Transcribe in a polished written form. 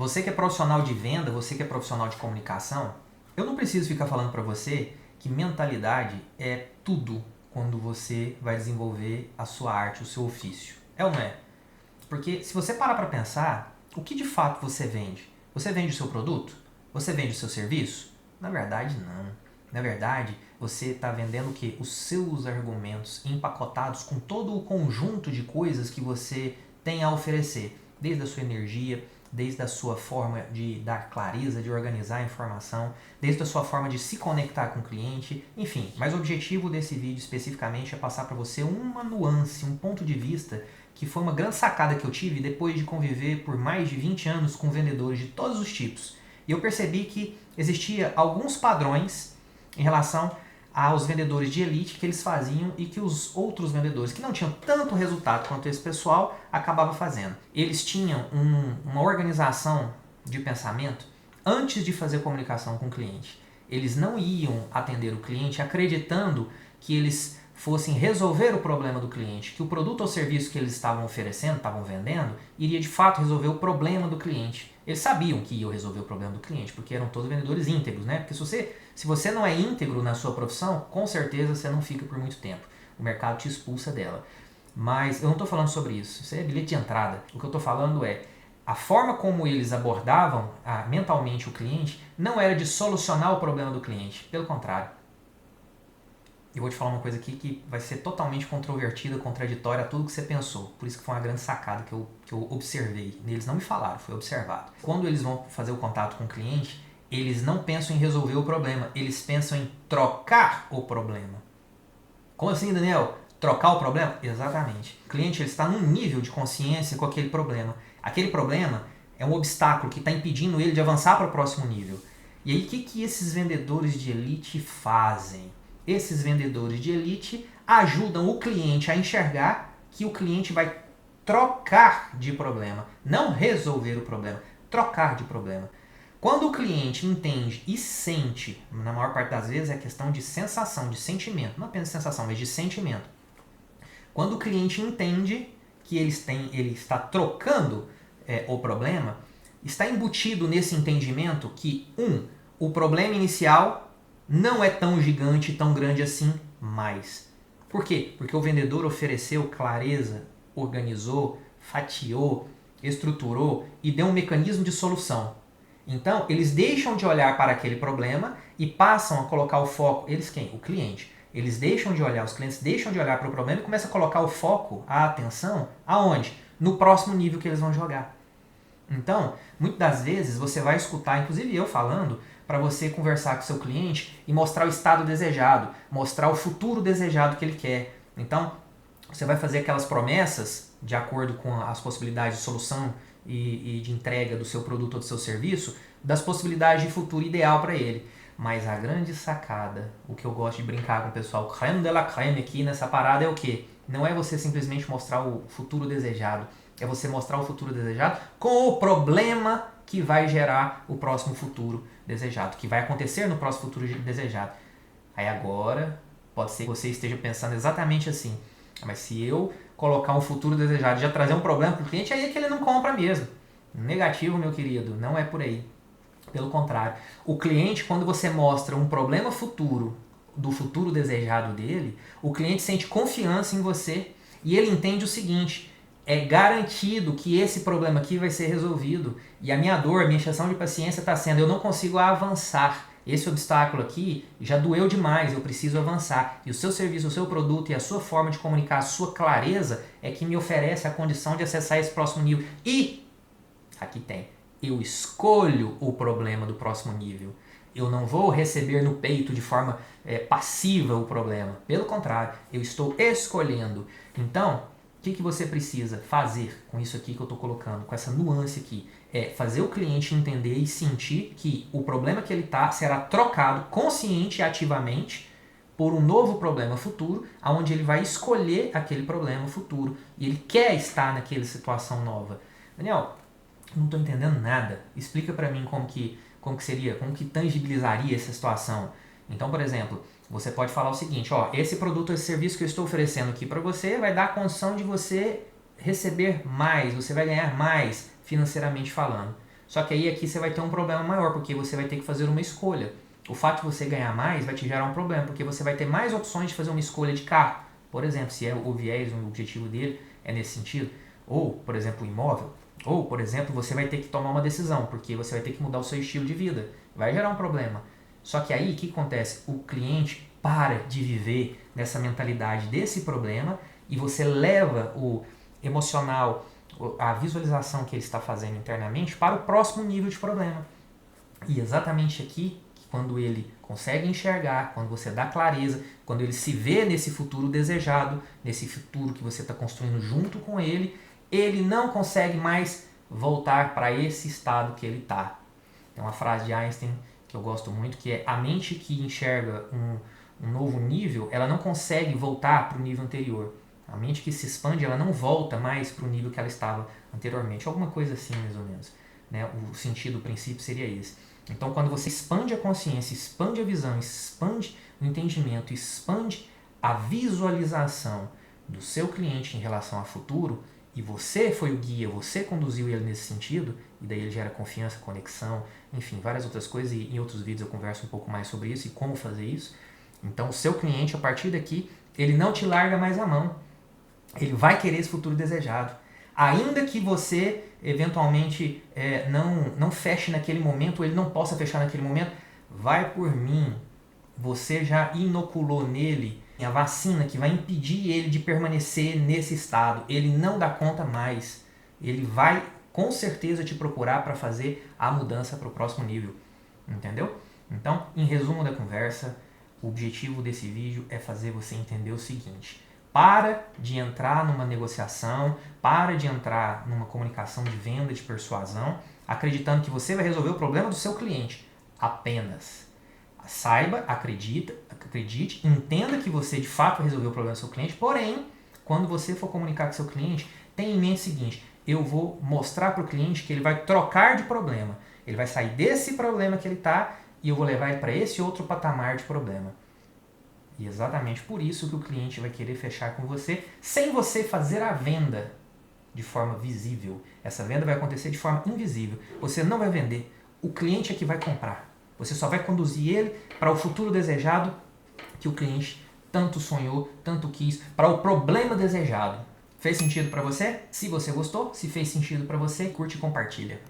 Você que é profissional de venda, você que é profissional de comunicação, eu não preciso ficar falando para você que mentalidade é tudo quando você vai desenvolver a sua arte, o seu ofício. É ou não é? Porque se você parar para pensar, o que de fato você vende? Você vende o seu produto? Você vende o seu serviço? Na verdade, não. Na verdade, você está vendendo o quê? Os seus argumentos empacotados com todo o conjunto de coisas que você tem a oferecer. Desde a sua energia, desde a sua forma de dar clareza, de organizar a informação, desde a sua forma de se conectar com o cliente, enfim. Mas o objetivo desse vídeo especificamente é passar para você uma nuance, um ponto de vista que foi uma grande sacada que eu tive depois de conviver por mais de 20 anos com vendedores de todos os tipos. E eu percebi que existia alguns padrões em relação aos vendedores de elite que eles faziam e que os outros vendedores que não tinham tanto resultado quanto esse pessoal acabavam fazendo. Eles tinham uma organização de pensamento antes de fazer comunicação com o cliente. Eles não iam atender o cliente acreditando que eles fossem resolver o problema do cliente, que o produto ou serviço que eles estavam oferecendo, estavam vendendo, iria de fato resolver o problema do cliente. Eles sabiam que iam resolver o problema do cliente, porque eram todos vendedores íntegros, né? Porque se você não é íntegro na sua profissão, com certeza você não fica por muito tempo. O mercado te expulsa dela. Mas eu não estou falando sobre isso. Isso é bilhete de entrada. O que eu estou falando é a forma como eles abordavam mentalmente o cliente não era de solucionar o problema do cliente. Pelo contrário. Eu vou te falar uma coisa aqui que vai ser totalmente controvertida, contraditória a tudo que você pensou. Por isso que foi uma grande sacada que eu observei. Eles não me falaram, foi observado. Quando eles vão fazer o contato com o cliente, eles não pensam em resolver o problema, eles pensam em trocar o problema. Como assim, Daniel? Trocar o problema? Exatamente. O cliente ele está num nível de consciência com aquele problema. Aquele problema é um obstáculo que está impedindo ele de avançar para o próximo nível. E aí, o que esses vendedores de elite fazem? Esses vendedores de elite ajudam o cliente a enxergar que o cliente vai trocar de problema, não resolver o problema, trocar de problema. Quando o cliente entende e sente, na maior parte das vezes é questão de sensação, de sentimento, não apenas sensação, mas de sentimento. Quando o cliente entende que ele está trocando o problema, está embutido nesse entendimento que, o problema inicial não é tão gigante, tão grande assim mais. Por quê? Porque o vendedor ofereceu clareza, organizou, fatiou, estruturou e deu um mecanismo de solução. Então, eles deixam de olhar para aquele problema e passam a colocar o foco. Eles quem? O cliente. Eles deixam de olhar, os clientes deixam de olhar para o problema e começam a colocar o foco, a atenção, aonde? No próximo nível que eles vão jogar. Então, muitas das vezes você vai escutar, inclusive eu falando, para você conversar com o seu cliente e mostrar o estado desejado, mostrar o futuro desejado que ele quer. Então, você vai fazer aquelas promessas de acordo com as possibilidades de solução e de entrega do seu produto ou do seu serviço, das possibilidades de futuro ideal para ele. Mas a grande sacada, o que eu gosto de brincar com o pessoal, creme de la creme aqui nessa parada é o quê? Não é você simplesmente mostrar o futuro desejado, é você mostrar o futuro desejado com o problema que vai gerar o próximo futuro desejado, que vai acontecer no próximo futuro desejado. Aí agora, pode ser que você esteja pensando exatamente assim, mas se eu colocar um futuro desejado e já trazer um problema para o cliente, aí é que ele não compra mesmo. Negativo, meu querido, não é por aí. Pelo contrário, o cliente, quando você mostra um problema futuro, do futuro desejado dele, o cliente sente confiança em você e ele entende o seguinte: é garantido que esse problema aqui vai ser resolvido e a minha dor, a minha exceção de paciência está sendo, eu não consigo avançar. Esse obstáculo aqui já doeu demais, eu preciso avançar. E o seu serviço, o seu produto e a sua forma de comunicar, a sua clareza é que me oferece a condição de acessar esse próximo nível. E, aqui tem, eu escolho o problema do próximo nível. Eu não vou receber no peito de forma passiva o problema. Pelo contrário, eu estou escolhendo. Então, o que você precisa fazer com isso aqui que eu estou colocando, com essa nuance aqui? É fazer o cliente entender e sentir que o problema que ele está será trocado consciente e ativamente por um novo problema futuro, onde ele vai escolher aquele problema futuro e ele quer estar naquela situação nova. Daniel, não estou entendendo nada. Explica para mim como que seria, como que tangibilizaria essa situação. Então, por exemplo, você pode falar o seguinte, ó, esse produto, esse serviço que eu estou oferecendo aqui para você vai dar a condição de você receber mais, você vai ganhar mais financeiramente falando. Só que aí aqui você vai ter um problema maior, porque você vai ter que fazer uma escolha. O fato de você ganhar mais vai te gerar um problema, porque você vai ter mais opções de fazer uma escolha de carro. Por exemplo, se é o viés, o objetivo dele é nesse sentido. Ou, por exemplo, o imóvel. Ou, por exemplo, você vai ter que tomar uma decisão, porque você vai ter que mudar o seu estilo de vida. Vai gerar um problema. Só que aí, o que acontece? O cliente para de viver nessa mentalidade desse problema e você leva o emocional, a visualização que ele está fazendo internamente para o próximo nível de problema. E exatamente aqui, quando ele consegue enxergar, quando você dá clareza, quando ele se vê nesse futuro desejado, nesse futuro que você está construindo junto com ele não consegue mais voltar para esse estado que ele está. Tem uma frase de Einstein que eu gosto muito, que é: a mente que enxerga um novo nível, ela não consegue voltar para o nível anterior. A mente que se expande, ela não volta mais para o nível que ela estava anteriormente. Alguma coisa assim, mais ou menos. Né? O sentido, o princípio seria esse. Então, quando você expande a consciência, expande a visão, expande o entendimento, expande a visualização do seu cliente em relação ao futuro, e você foi o guia, você conduziu ele nesse sentido, e daí ele gera confiança, conexão, enfim, várias outras coisas, e em outros vídeos eu converso um pouco mais sobre isso e como fazer isso. Então, o seu cliente, a partir daqui, ele não te larga mais a mão. Ele vai querer esse futuro desejado. Ainda que você, eventualmente, não feche naquele momento, ou ele não possa fechar naquele momento, vai por mim. Você já inoculou nele a vacina que vai impedir ele de permanecer nesse estado. Ele não dá conta mais. Ele vai, com certeza, te procurar para fazer a mudança para o próximo nível. Entendeu? Então, em resumo da conversa, o objetivo desse vídeo é fazer você entender o seguinte: para de entrar numa negociação, para de entrar numa comunicação de venda, de persuasão, acreditando que você vai resolver o problema do seu cliente. Apenas saiba, acredite, entenda que você de fato resolveu o problema do seu cliente, porém, quando você for comunicar com o seu cliente, tenha em mente o seguinte: eu vou mostrar para o cliente que ele vai trocar de problema. Ele vai sair desse problema que ele está e eu vou levar ele para esse outro patamar de problema. E exatamente por isso que o cliente vai querer fechar com você, sem você fazer a venda de forma visível. Essa venda vai acontecer de forma invisível. Você não vai vender, o cliente é que vai comprar. Você só vai conduzir ele para o futuro desejado que o cliente tanto sonhou, tanto quis, para o problema desejado. Fez sentido para você? Se você gostou, se fez sentido para você, curte e compartilha.